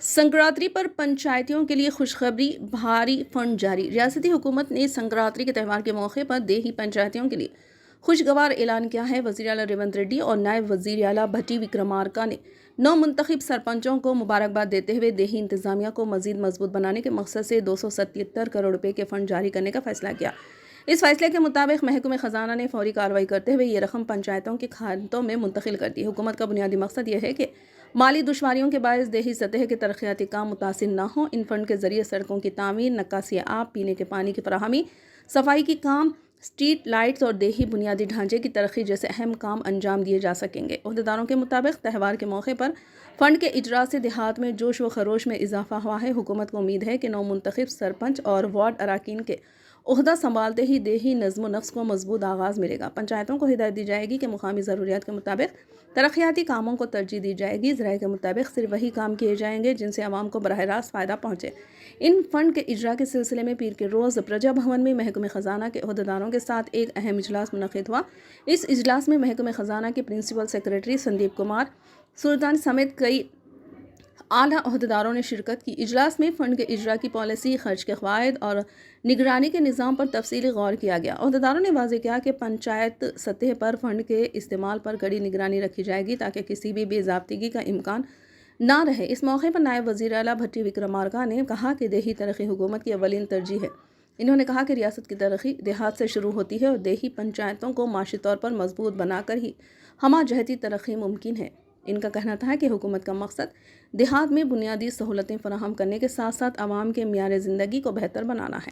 संक्रांति पर पंचायतियों के लिए खुशखबरी, भारी फंड जारी। रियासती हुकूमत ने संक्रांति के त्यौहार के मौके पर देही पंचायतियों के लिए खुशगवार ऐलान किया है। वज़ीर आला रेवंत रेड्डी और नायब वज़ीर आला भट्टी विक्रमार्का ने नौ मुंतखब सरपंचों को मुबारकबाद देते हुए देही इंतजामिया को मजीद मजबूत बनाने के मकसद से 277 करोड़ रुपए के फंड जारी करने का फैसला किया। इस फैसले के मुताबिक महकमे खजाना ने फौरी कार्रवाई करते हुए ये रकम पंचायतों के खातों में मुंतकिल कर दी। हुकूमत का बुनियादी मकसद यह है कि माली दुश्वारियों के बायस देही सतह के तरक्याती काम मुतासिर न हो। इन फंड के जरिए सड़कों की तामीर, नक्कासी आब, पीने के पानी की फराहमी, सफाई की काम, स्ट्रीट लाइट्स और देही बुनियादी ढांचे की तरक्की जैसे अहम काम अंजाम दिए जा सकेंगे। ओहदेदारों के मुताबिक त्यौहार के मौके पर फंड के इजरा से देहात में जोश व खरोश में इजाफा हुआ है। हुकूमत को उम्मीद है कि नौ मुंतखब सरपंच और वार्ड अराकीन के ओहदा संभालते ही देही नज़्म नफ्स को मजबूत आगाज़ मिलेगा। पंचायतों को हिदायत दी जाएगी कि मुकामी ज़रूरियात के मुताबिक तरक्याती कामों को तरजीह दी जाएगी। ज़राए के मुताबिक सिर्फ वही काम किए जाएंगे जिनसे आवाम को बराह रास्त फ़ायदा पहुँचे। इन फंड के इजरा के सिलसिले में पीर के रोज़ प्रजा भवन में महकमे ख़जाना के ओहदेदारों के साथ एक अहम इजलास मुनक़िद हुआ। इस इजलास में महकमे ख़जाना के प्रिंसिपल सेक्रेटरी संदीप कुमार सुल्तान समेत कई आला ओहदेदारों ने शिरकत की। इजलास में फ़ंड के इजरा की पॉलिसी, खर्च के क़वायद और निगरानी के निज़ाम पर तफसीली गौर किया गया। ओहदेदारों ने वाज़ेह किया कि पंचायत सतह पर फ़ंड के इस्तेमाल पर कड़ी निगरानी रखी जाएगी ताकि किसी भी बेज़ाब्तिगी का इम्कान ना रहे। इस मौके पर नायब वज़ीर आला भट्टी विक्रमार्का ने कहा कि देही तरक्की हुकूमत की अवलिन तरजीह है। इन्होंने कहा कि रियासत की तरक्की देहात से शुरू होती है और देही पंचायतों को माशी तौर पर मजबूत बनाकर ही हमाजहती तरक्की मुमकिन है। इनका कहना था कि हुकूमत का मकसद देहात में बुनियादी सहूलतें फराहम करने के साथ साथ आवाम के मियार ज़िंदगी को बेहतर बनाना है।